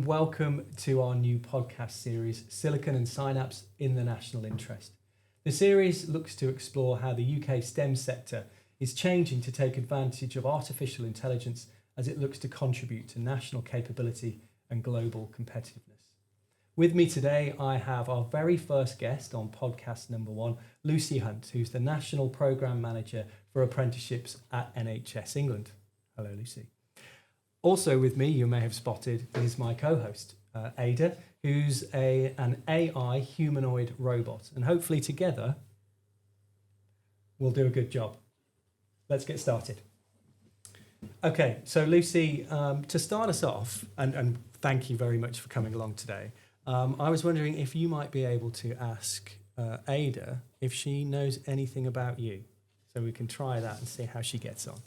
and welcome to our new podcast series, Sillicon and Synapse in the National Interest. The series looks to explore how the UK STEM sector is changing to take advantage of artificial intelligence as it looks to contribute to national capability and global competitiveness. With me today, I have our very first guest on podcast number 1, Lucy Hunt, who's the National Programme Manager for Apprenticeships at NHS England. Hello, Lucy. Also with me, you may have spotted, is my co-host, Ada, who's an AI humanoid robot. And hopefully together, we'll do a good job. Let's get started. Okay, so Lucy, to start us off, and thank you very much for coming along today, I was wondering if you might be able to ask Ada if she knows anything about you. So we can try that and see how she gets on.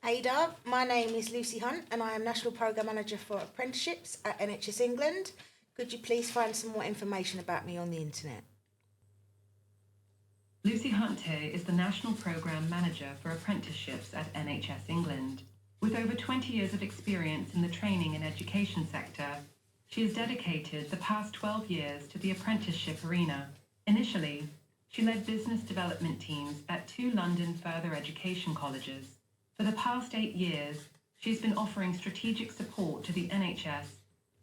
Ada, my name is Lucy Hunt and I am National Programme Manager for Apprenticeships at NHS England. Could you please find some more information about me on the internet? Lucy Hunt here is the National Programme Manager for Apprenticeships at NHS England. With over 20 years of experience in the training and education sector, she has dedicated the past 12 years to the apprenticeship arena. Initially, she led business development teams at 2 London further education colleges. For the past 8 years, she's been offering strategic support to the NHS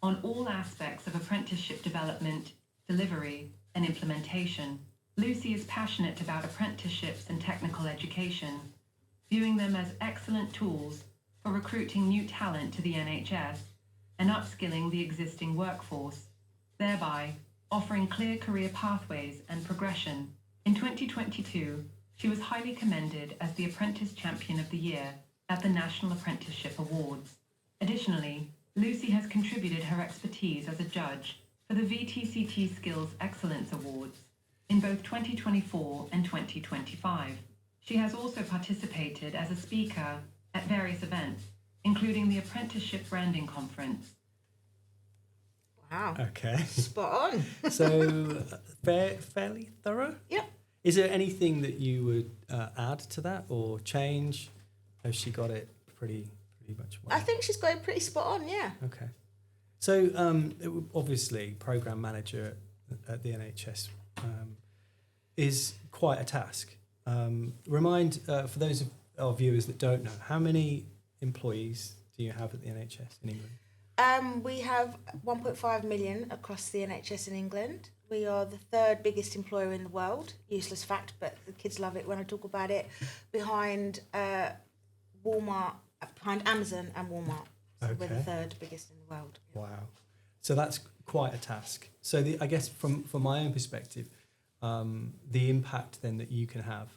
on all aspects of apprenticeship development, delivery, and implementation. Lucy is passionate about apprenticeships and technical education, viewing them as excellent tools for recruiting new talent to the NHS and upskilling the existing workforce, thereby offering clear career pathways and progression. In 2022, she was highly commended as the Apprentice Champion of the Year at the National Apprenticeship Awards. Additionally, Lucy has contributed her expertise as a judge for the VTCT Skills Excellence Awards in both 2024 and 2025. She has also participated as a speaker at various events, including the Apprenticeship Branding Conference. Wow. Okay. Spot on. So fairly thorough? Yep. Is there anything that you would add to that or change? Has she got it pretty much well? I think she's got it pretty spot on, yeah. Okay. So obviously, programme manager at the NHS is quite a task. Remind, for those of our viewers that don't know, how many employees do you have at the NHS in England? We have 1.5 million across the NHS in England. We are the 3rd biggest employer in the world. Useless fact, but the kids love it when I talk about it. Behind Walmart, behind Amazon and Walmart. So we're the 3rd biggest in the world. Wow. So that's quite a task. So I guess from my own perspective, the impact then that you can have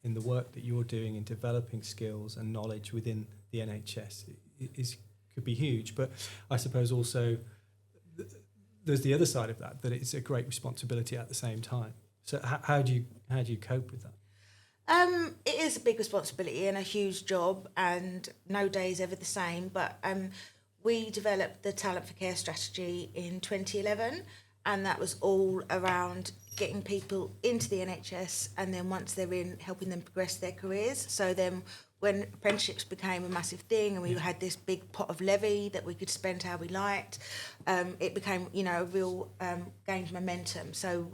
in the work that you're doing in developing skills and knowledge within the NHS could be huge. But I suppose also there's the other side of that it's a great responsibility at the same time. So how do you cope with that? It is a big responsibility and a huge job, and no day is ever the same. But we developed the Talent for Care strategy in 2011, and that was all around getting people into the NHS, and then once they're in, helping them progress their careers. So then when apprenticeships became a massive thing and we had this big pot of levy that we could spend how we liked, it became, a real gained momentum. So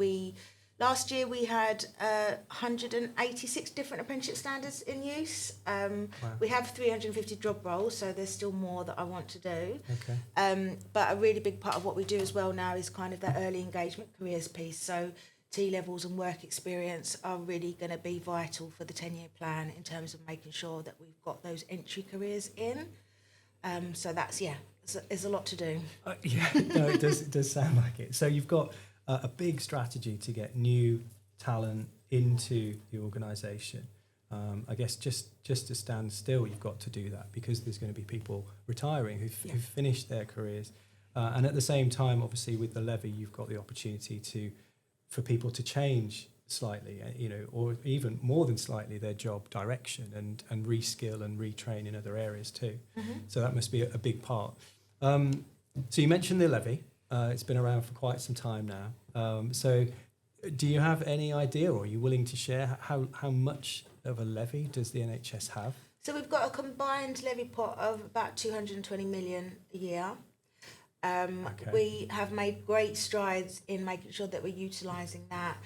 last year we had 186 different apprenticeship standards in use. Wow. We have 350 job roles, so there's still more that I want to do. Okay. But a really big part of what we do as well now is kind of that early engagement careers piece. So T-levels and work experience are really going to be vital for the 10-year plan in terms of making sure that we've got those entry careers in. So that's, there's a lot to do. No, it does sound like it. So you've got a big strategy to get new talent into the organisation. I guess just to stand still, you've got to do that because there's going to be people retiring who've finished their careers. And at the same time, obviously, with the levy, you've got the opportunity for people to change slightly, or even more than slightly, their job direction and reskill and retrain in other areas too. Mm-hmm. So that must be a big part. So you mentioned the levy. It's been around for quite some time now. So do you have any idea, or are you willing to share how much of a levy does the NHS have? So we've got a combined levy pot of about 220 million a year. We have made great strides in making sure that we're utilising that.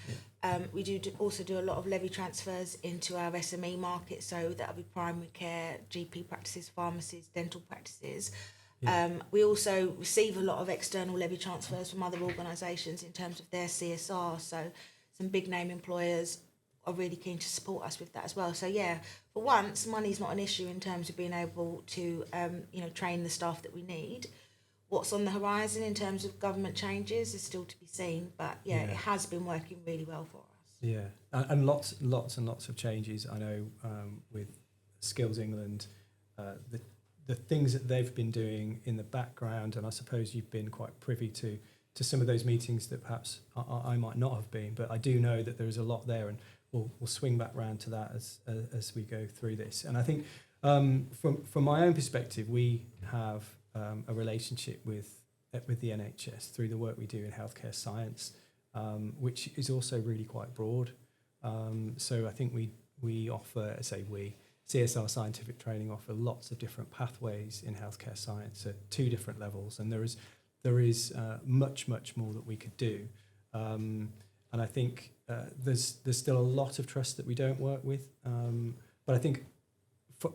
We also do a lot of levy transfers into our SME market, so that'll be primary care, GP practices, pharmacies, dental practices. We also receive a lot of external levy transfers from other organisations in terms of their CSR, so some big name employers are really keen to support us with that as well. So yeah, for once, money's not an issue in terms of being able to train the staff that we need. What's on the horizon in terms of government changes is still to be seen, but it has been working really well for us. Yeah, and lots and lots of changes. I know with Skills England, the things that they've been doing in the background, and I suppose you've been quite privy to some of those meetings that perhaps I might not have been, but I do know that there is a lot there, and we'll swing back round to that as we go through this. And I think from my own perspective, we have a relationship with the NHS through the work we do in healthcare science, which is also really quite broad. So I think we offer, CSR Scientific Training offer lots of different pathways in healthcare science at 2 different levels, and there is much more that we could do. And I think there's still a lot of trust that we don't work with, but I think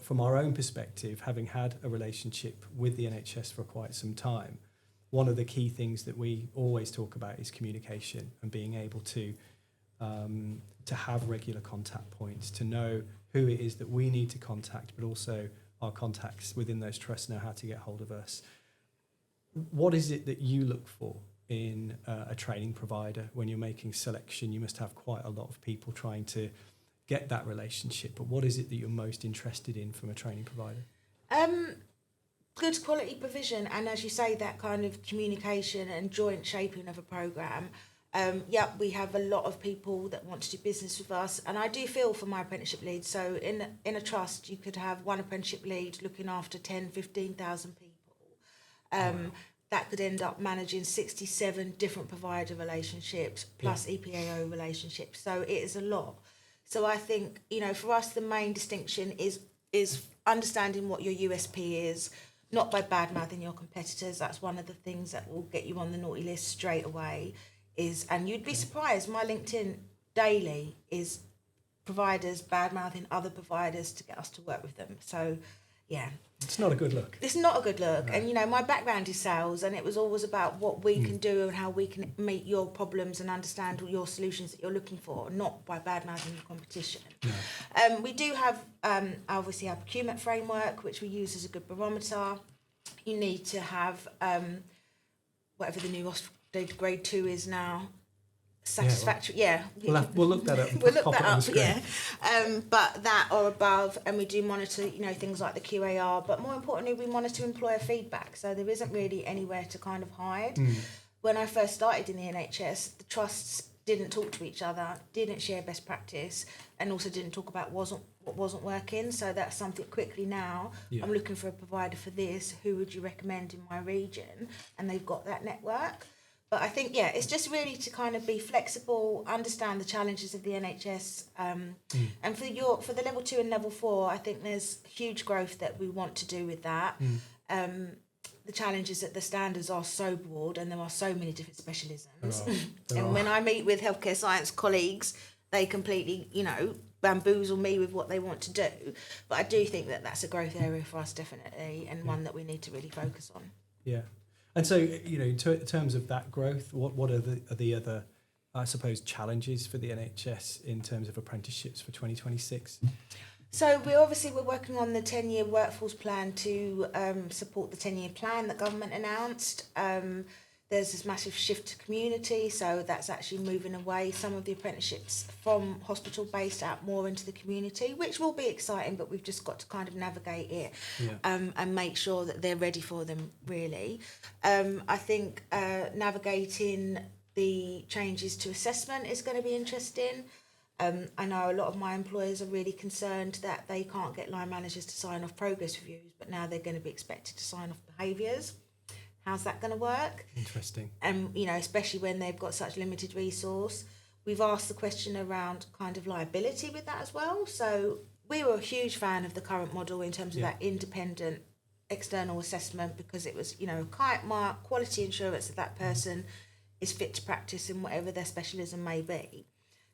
from our own perspective, having had a relationship with the NHS for quite some time, one of the key things that we always talk about is communication and being able to have regular contact points, to know who it is that we need to contact, but also our contacts within those trusts know how to get hold of us. What is it that you look for in a training provider when you're making selection? You must have quite a lot of people trying to get that relationship, but what is it that you're most interested in from a training provider? Good quality provision, and as you say, that kind of communication and joint shaping of a programme. We have a lot of people that want to do business with us, and I do feel for my apprenticeship leads. So in a trust, you could have one apprenticeship lead looking after 10,000-15,000 people. That could end up managing 67 different provider relationships plus EPAO relationships. So it is a lot. So I think, for us, the main distinction is understanding what your USP is, not by bad-mouthing your competitors. That's one of the things that will get you on the naughty list straight away. And you'd be surprised, my LinkedIn daily is providers bad-mouthing other providers to get us to work with them. So, yeah. It's not a good look. It's not a good look. No. And, my background is sales, and it was always about what we can do and how we can meet your problems and understand your solutions that you're looking for, not by bad-mouthing the competition. No. We do have, obviously, our procurement framework, which we use as a good barometer. You need to have whatever the new grade 2 is now. Satisfactory, We'll look that up. We'll look that up, but that or above, and we do monitor, things like the QAR. But more importantly, we monitor employer feedback. So there isn't really anywhere to kind of hide. When I first started in the NHS, the trusts didn't talk to each other, didn't share best practice, and also didn't talk about what wasn't working. So that's something quickly now. I'm looking for a provider for this. Who would you recommend in my region? And they've got that network. But I think, it's just really to kind of be flexible, understand the challenges of the NHS. And for the level 2 and level 4, I think there's huge growth that we want to do with that. The challenge is that the standards are so broad and there are so many different specialisms. And when I meet with healthcare science colleagues, they completely, bamboozle me with what they want to do. But I do think that that's a growth area for us, definitely, and one that we need to really focus on. Yeah. And so, in terms of that growth, what are the other, I suppose, challenges for the NHS in terms of apprenticeships for 2026? So we're working on the 10-year workforce plan to support the 10-year plan that government announced. There's this massive shift to community, so that's actually moving away some of the apprenticeships from hospital-based out more into the community, which will be exciting, but we've just got to kind of navigate it and make sure that they're ready for them, really. I think navigating the changes to assessment is going to be interesting. I know a lot of my employers are really concerned that they can't get line managers to sign off progress reviews, but now they're going to be expected to sign off behaviours. How's that going to work? Interesting. And, especially when they've got such limited resource. We've asked the question around kind of liability with that as well. So we were a huge fan of the current model in terms of that independent external assessment because it was, a kite mark, quality assurance that that person is fit to practice in whatever their specialism may be.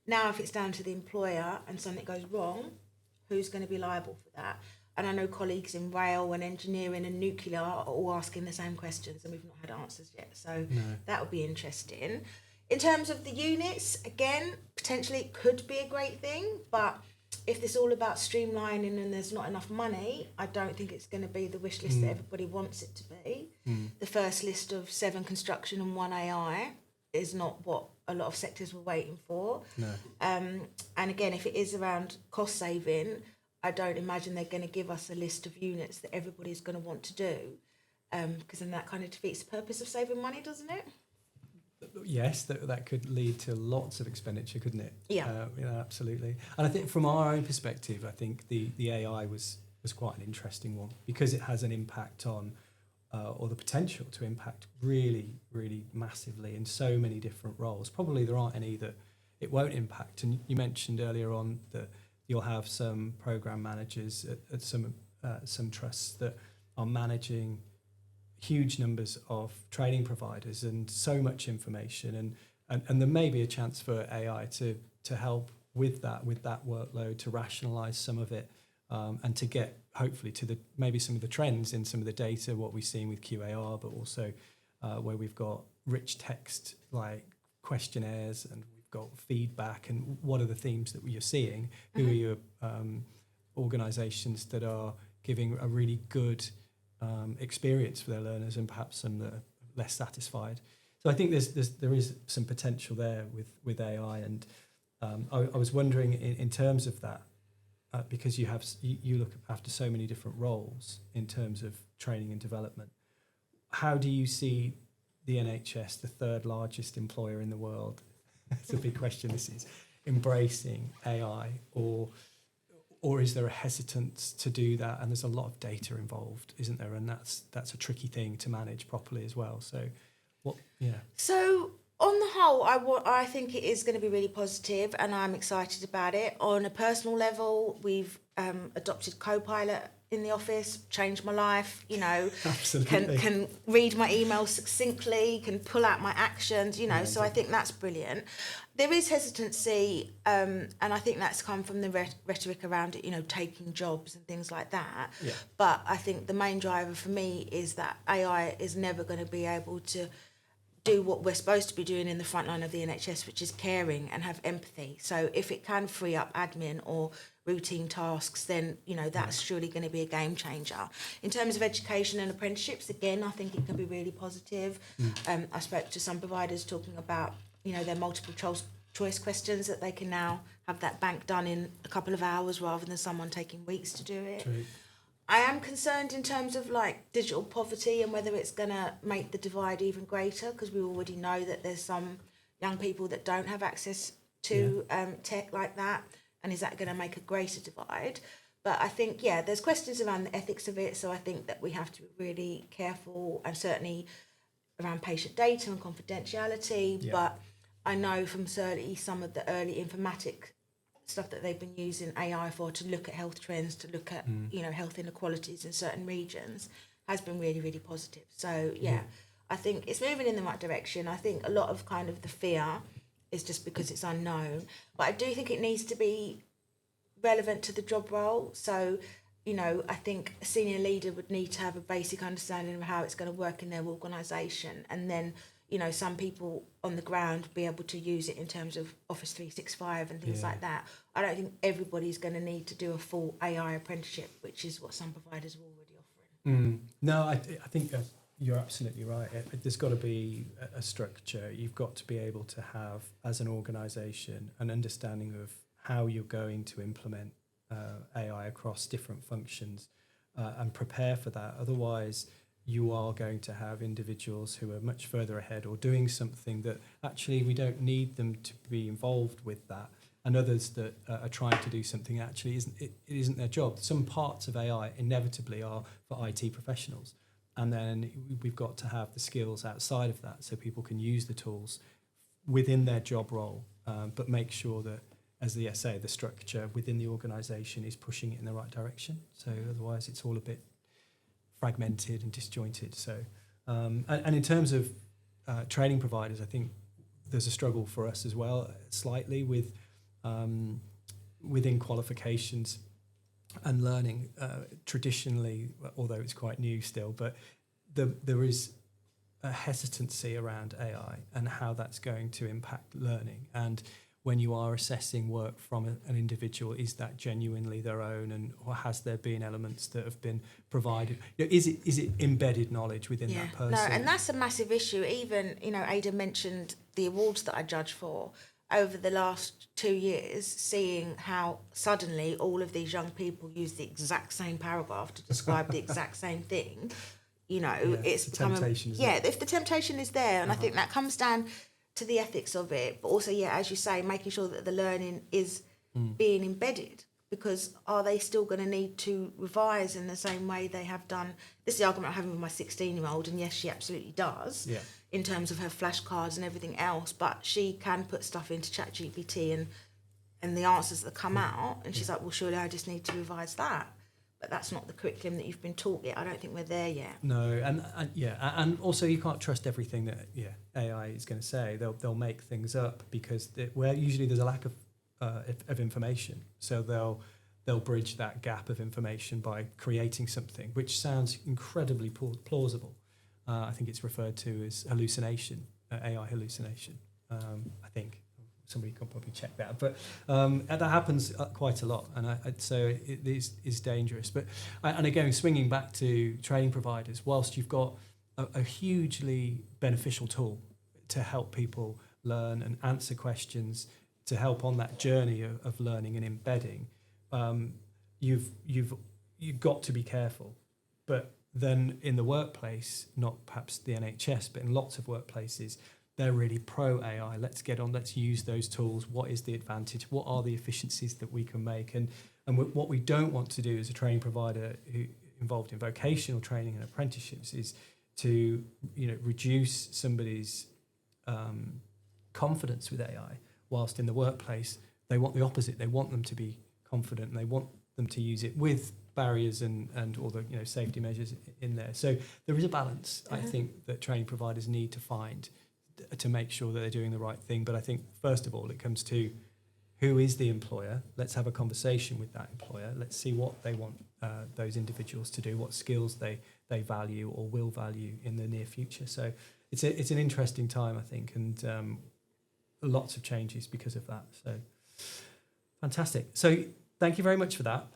Now, if it's down to the employer and something goes wrong, who's going to be liable for that? And I know colleagues in rail and engineering and nuclear are all asking the same questions and we've not had answers yet. So that would be interesting. In terms of the units, again, potentially it could be a great thing, but if it's all about streamlining and there's not enough money, I don't think it's going to be the wish list that everybody wants it to be. The first list of 7 construction and 1 AI is not what a lot of sectors were waiting for. No. And again, if it is around cost saving, I don't imagine they're going to give us a list of units that everybody's going to want to do, because then that kind of defeats the purpose of saving money, doesn't it? Yes, that could lead to lots of expenditure, couldn't it? Yeah. Absolutely. And I think from our own perspective, I think the AI was quite an interesting one because it has an impact on, or the potential to impact really, really massively in so many different roles. Probably there aren't any that it won't impact. And you mentioned earlier on that you'll have some program managers at some trusts that are managing huge numbers of training providers and so much information, and there may be a chance for AI to help with that workload, to rationalize some of it, and to get hopefully to maybe some of the trends in some of the data, what we've seen with QAR, but also where we've got rich text like questionnaires and we've got feedback, and what are the themes that you're seeing, who are your organisations that are giving a really good experience for their learners and perhaps some that are less satisfied. So I think there is some potential there with AI, and I was wondering in terms of that, because you look after so many different roles in terms of training and development, how do you see the NHS, the third largest employer in the world, it's a big question this is, embracing AI, or is there a hesitance to do that? And there's a lot of data involved, isn't there? And that's a tricky thing to manage properly as well. So, So on the whole, I think it is going to be really positive, and I'm excited about it. On a personal level, we've adopted Copilot in the office, changed my life. Absolutely. Can read my emails succinctly, can pull out my actions. So I think that's brilliant. There is hesitancy, and I think that's come from the rhetoric around it, taking jobs and things like that. Yeah. But I think the main driver for me is that AI is never going to be able to do what we're supposed to be doing in the front line of the NHS, which is caring and have empathy. So if it can free up admin or routine tasks, then that's surely going to be a game changer. In terms of education and apprenticeships, again, I think it can be really positive. I spoke to some providers talking about their multiple choice questions, that they can now have that bank done in a couple of hours rather than someone taking weeks to do it. True. I am concerned in terms of digital poverty and whether it's going to make the divide even greater, because we already know that there's some young people that don't have access to tech like that, and is that going to make a greater divide? But I think, there's questions around the ethics of it, so I think that we have to be really careful, and certainly around patient data and confidentiality. Yeah. But I know from certainly some of the early informatic stuff that they've been using AI for, to look at health trends, to look at health inequalities in certain regions, has been really, really positive. So I think it's moving in the right direction. I think a lot of kind of the fear is just because it's unknown, but I do think it needs to be relevant to the job role. So I think a senior leader would need to have a basic understanding of how it's going to work in their organisation, and then some people on the ground be able to use it in terms of Office 365 and things like that. I don't think everybody's going to need to do a full AI apprenticeship, which is what some providers are already offering. No, I think you're absolutely right. There's got to be a structure. You've got to be able to have, as an organisation, an understanding of how you're going to implement AI across different functions, and prepare for that. Otherwise, you are going to have individuals who are much further ahead or doing something that actually we don't need them to be involved with that, and others that are trying to do something actually it isn't their job. Some parts of AI inevitably are for IT professionals, and then we've got to have the skills outside of that so people can use the tools within their job role, but make sure that, as the SA, the structure within the organisation is pushing it in the right direction. So otherwise it's all a bit fragmented and disjointed. So, and in terms of training providers, I think there's a struggle for us as well, slightly with within qualifications and learning. Traditionally, although it's quite new still, but there is a hesitancy around AI and how that's going to impact learning. And when you are assessing work from an individual, is that genuinely their own, and or has there been elements that have been provided? Is it embedded knowledge within that person? No, and that's a massive issue. Even, Ada mentioned the awards that I judge for. Over the last 2 years, seeing how suddenly all of these young people use the exact same paragraph to describe the exact same thing, it's becoming... temptation, if the temptation is there, and I think that comes down to the ethics of it, but also, as you say, making sure that the learning is being embedded, because are they still going to need to revise in the same way they have done? This is the argument I'm having with my 16-year-old, and yes, she absolutely does, in terms of her flashcards and everything else, but she can put stuff into ChatGPT and the answers that come out, and she's like, well, surely I just need to revise that. But that's not the curriculum that you've been taught yet. I don't think we're there yet. No, and also you can't trust everything that AI is going to say. They'll make things up because where usually there's a lack of information, so they'll bridge that gap of information by creating something which sounds incredibly plausible. I think it's referred to as hallucination, AI hallucination. I think. Somebody can probably check that, but that happens quite a lot, and so it is dangerous. But and again, swinging back to training providers, whilst you've got a hugely beneficial tool to help people learn and answer questions, to help on that journey of learning and embedding, you've got to be careful. But then in the workplace, not perhaps the NHS, but in lots of workplaces, they're really pro AI. Let's get on. Let's use those tools. What is the advantage? What are the efficiencies that we can make? And what we don't want to do as a training provider who involved in vocational training and apprenticeships is to reduce somebody's confidence with AI. Whilst in the workplace, they want the opposite. They want them to be confident, and they want them to use it with barriers and all the safety measures in there. So there is a balance, I think, that training providers need to find to make sure that they're doing the right thing. But I think, first of all, it comes to who is the employer. Let's have a conversation with that employer. Let's see what they want those individuals to do, what skills they value or will value in the near future. So it's an interesting time, I think, and lots of changes because of that. So fantastic. So thank you very much for that.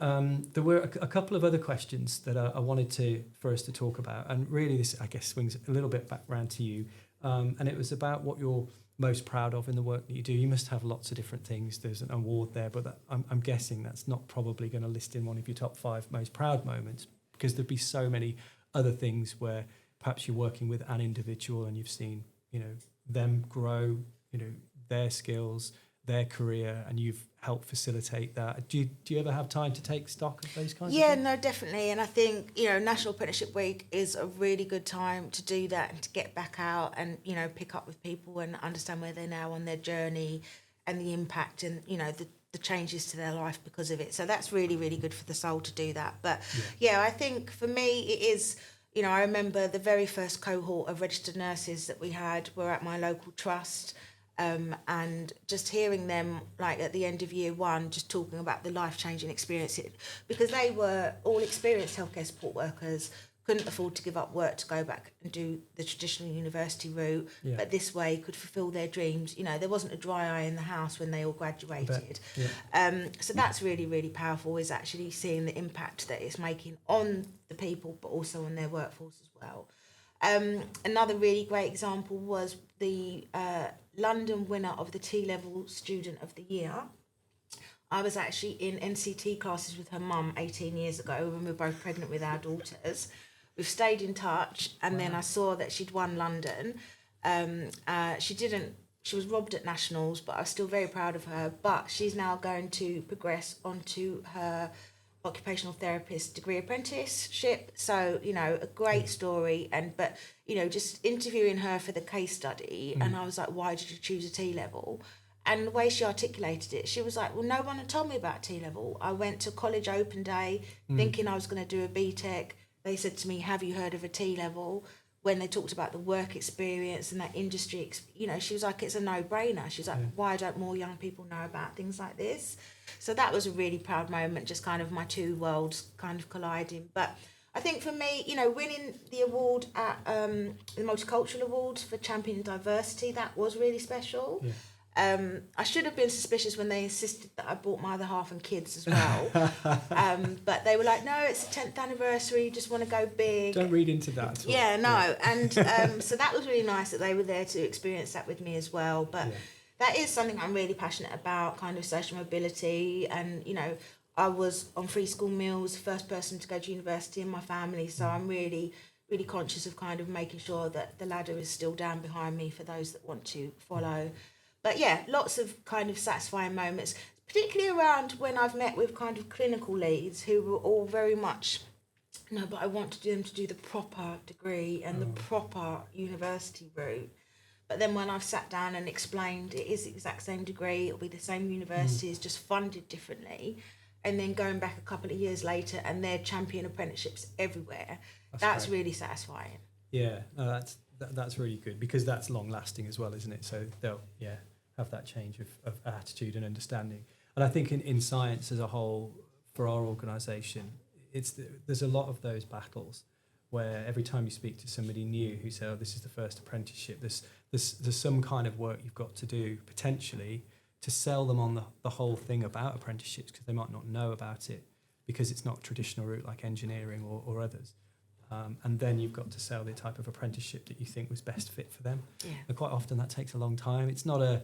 There were a couple of other questions that I wanted for us to talk about, and really this, I guess, swings a little bit back round to you. And it was about what you're most proud of in the work that you do. You must have lots of different things. There's an award there, but I'm guessing that's not probably going to list in one of your top 5 most proud moments, because there'd be so many other things where perhaps you're working with an individual and you've seen, them grow, their skills, their career, and you've helped facilitate that. Do you ever have time to take stock of those kinds of things? No, definitely. And I think, National Apprenticeship Week is a really good time to do that and to get back out and, pick up with people and understand where they're now on their journey and the impact and, the changes to their life because of it. So that's really, really good for the soul to do that. But I think for me it is, I remember the very first cohort of registered nurses that we had were at my local trust. And just hearing them, like at the end of year 1, just talking about the life-changing experience, because they were all experienced healthcare support workers, couldn't afford to give up work to go back and do the traditional university route, but this way could fulfil their dreams. There wasn't a dry eye in the house when they all graduated. So that's really, really powerful, is actually seeing the impact that it's making on the people, but also on their workforce as well. Another really great example was the London winner of the T-Level Student of the Year. I was actually in NCT classes with her mum 18 years ago when we were both pregnant with our daughters. We've stayed in touch, and then I saw that she'd won London. She was robbed at Nationals, but I was still very proud of her. But she's now going to progress onto her occupational therapist degree apprenticeship. So, a great story. But just interviewing her for the case study, and I was like, why did you choose a T-level? And the way she articulated it, she was like, well, no one had told me about T-level. I went to college open day thinking I was going to do a BTEC, they said to me, have you heard of a T-level? When they talked about the work experience and that industry, she was like, it's a no-brainer. She's like, why don't more young people know about things like this? So that was a really proud moment, just kind of my two worlds kind of colliding. But I think for me, winning the award at the Multicultural Awards for championing diversity, that was really special. Yeah. I should have been suspicious when they insisted that I brought my other half and kids as well. But they were like, no, it's the 10th anniversary, you just want to go big. Don't read into that at all. Yeah, no. And so that was really nice that they were there to experience that with me as well. But that is something I'm really passionate about, kind of social mobility. And, I was on free school meals, first person to go to university in my family. So I'm really, really conscious of kind of making sure that the ladder is still down behind me for those that want to follow. But yeah, lots of kind of satisfying moments, particularly around when I've met with kind of clinical leads who were all very much, no, but I want them to do the proper degree and the proper university route. But then when I've sat down and explained it is the exact same degree, it'll be the same university, it's just funded differently. And then going back a couple of years later and they're champion apprenticeships everywhere, that's really satisfying. Yeah, no, that's really good, because that's long lasting as well, isn't it? So they'll have that change of attitude and understanding. And I think in science as a whole, for our organisation, there's a lot of those battles where every time you speak to somebody new who says, oh, this is the first apprenticeship, there's some kind of work you've got to do potentially to sell them on the whole thing about apprenticeships, because they might not know about it because it's not a traditional route like engineering or others. And then you've got to sell the type of apprenticeship that you think was best fit for them. Yeah. And quite often that takes a long time. It's not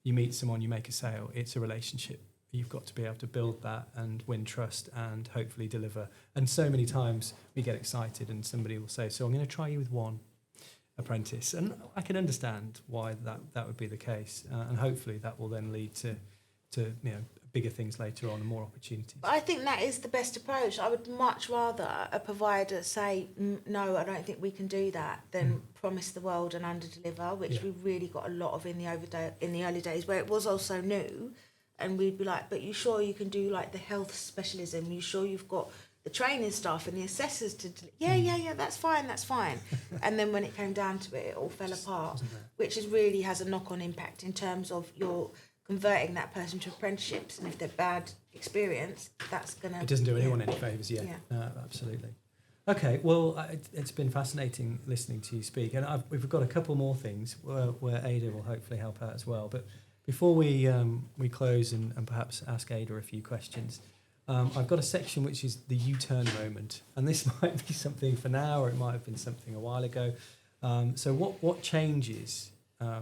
you meet someone, you make a sale. It's a relationship. You've got to be able to build that and win trust and hopefully deliver. And so many times we get excited and somebody will say, so I'm going to try you with one apprentice. And I can understand why that would be the case. And hopefully that will then lead to bigger things later on and more opportunities. But I think that is the best approach. I would much rather a provider say, no, I don't think we can do that, than promise the world and under-deliver, which we really got a lot of in the early days, where it was also new. And we'd be like, but you sure you can do like the health specialism? You sure you've got the training staff and the assessors to... Yeah, that's fine. And then when it came down to it all fell apart, which really has a knock-on impact in terms of your... converting that person to apprenticeships, and if they're bad experience, that's going to... It doesn't do anyone any favours, absolutely. Okay, well, it's been fascinating listening to you speak, and we've got a couple more things where Ada will hopefully help out as well. But before we close and perhaps ask Ada a few questions, I've got a section which is the U-turn moment, and this might be something for now, or it might have been something a while ago. So what changes...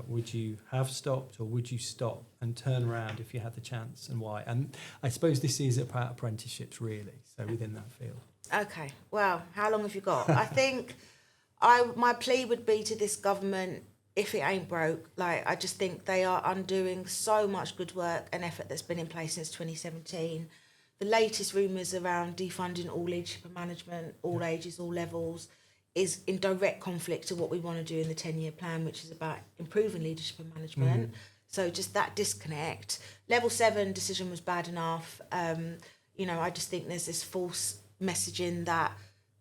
would you have stopped, or would you stop and turn around if you had the chance, and why? And I suppose this is about apprenticeships, really, so within that field. Okay, well, how long have you got? I think my plea would be to this government, if it ain't broke, I just think they are undoing so much good work and effort that's been in place since 2017. The latest rumours around defunding all leadership and management, all ages, all levels, is in direct conflict to what we want to do in the 10-year plan, which is about improving leadership and management. So just that disconnect. Level 7 decision was bad enough. I just think there's this false messaging that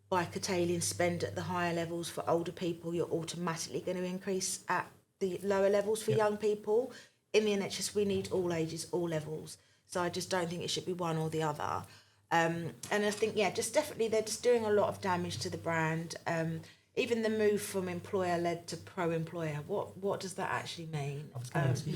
by curtailing spend at the higher levels for older people, you're automatically going to increase at the lower levels for young people. In the NHS, we need all ages, all levels. So I just don't think it should be one or the other. And I think, just definitely they're just doing a lot of damage to the brand. Even the move from employer-led to pro-employer, what does that actually mean? I was going to ask you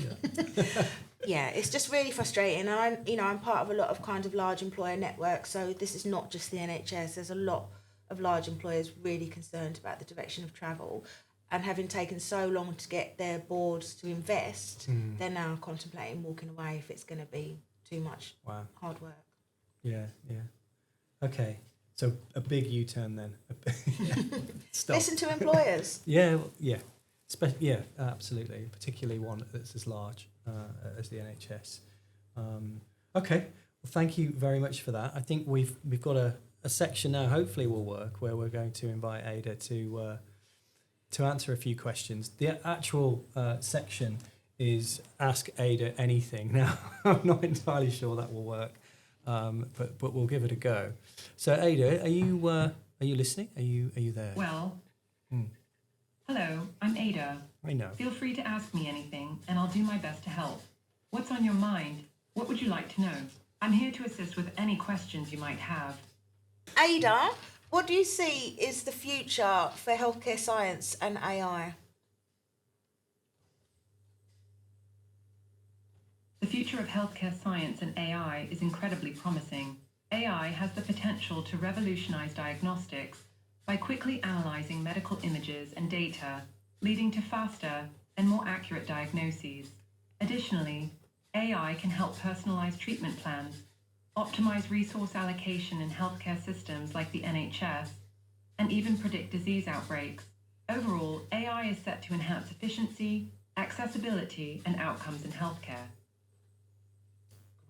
that. It's just really frustrating. And I'm part of a lot of kind of large employer networks, so this is not just the NHS. There's a lot of large employers really concerned about the direction of travel. And having taken so long to get their boards to invest, they're now contemplating walking away if it's going to be too much hard work. Yeah. Okay, so a big U-turn then. Stop. Listen to employers. Absolutely, particularly one that's as large as the NHS. Okay, well, thank you very much for that. I think we've got a section now, hopefully will work, where we're going to invite Ada to answer a few questions. The actual section is Ask Ada Anything. Now, I'm not entirely sure that will work. But we'll give it a go. So Ada, are Are you listening? Are you there? Well, hello, I'm Ada. I know. Feel free to ask me anything, and I'll do my best to help. What's on your mind? What would you like to know? I'm here to assist with any questions you might have. Ada, what do you see is the future for healthcare science and AI? The future of healthcare science and AI is incredibly promising. AI has the potential to revolutionize diagnostics by quickly analyzing medical images and data, leading to faster and more accurate diagnoses. Additionally, AI can help personalize treatment plans, optimize resource allocation in healthcare systems like the NHS, and even predict disease outbreaks. Overall, AI is set to enhance efficiency, accessibility, and outcomes in healthcare.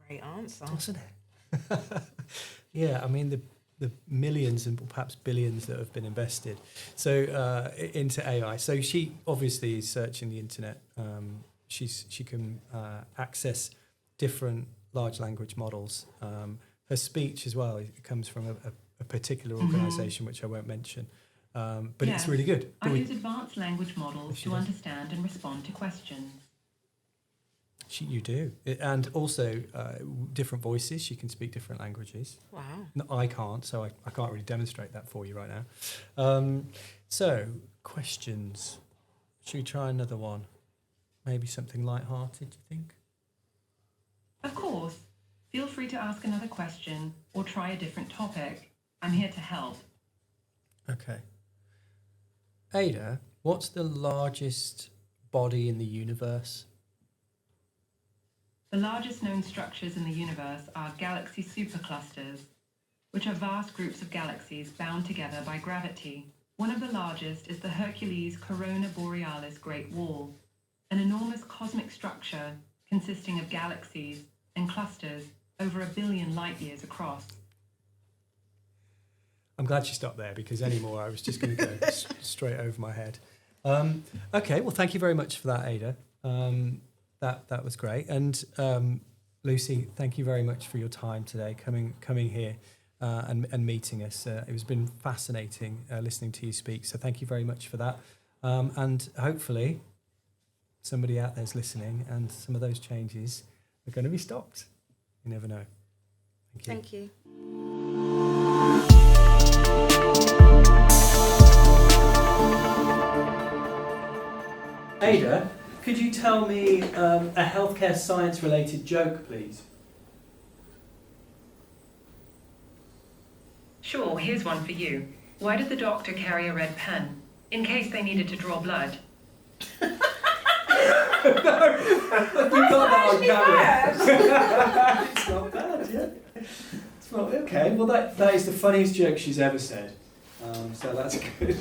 Great answer. Wasn't it? Yeah, I mean the millions and perhaps billions that have been invested into AI. So she obviously is searching the internet. She can access different large language models. Her speech as well, it comes from a particular organisation which I won't mention, but Yes, it's really good. I use advanced language models to understand and respond to questions. You do, and also different voices. She can speak different languages. Wow. No, I can't, so I can't really demonstrate that for you right now. So, questions. Should we try another one? Maybe something light-hearted, do you think? Of course. Feel free to ask another question or try a different topic. I'm here to help. Okay. Ada, what's the largest body in the universe? The largest known structures in the universe are galaxy superclusters, which are vast groups of galaxies bound together by gravity. One of the largest is the Hercules Corona Borealis Great Wall, an enormous cosmic structure consisting of galaxies and clusters over 1 billion light-years across. I'm glad you stopped there, because anymore I was just going to go straight over my head. Okay, well, thank you very much for that, Ada. That was great. And Lucy, thank you very much for your time today, coming here and meeting us. It's been fascinating listening to you speak. So thank you very much for that. And hopefully somebody out there's listening, and some of those changes are going to be stopped. You never know. Thank you. Thank you. Ada, could you tell me a healthcare science-related joke, please? Sure, here's one for you. Why did the doctor carry a red pen? In case they needed to draw blood. We got that on camera. It's not bad, yeah. It's not okay. Well, that is the funniest joke she's ever said. So that's good.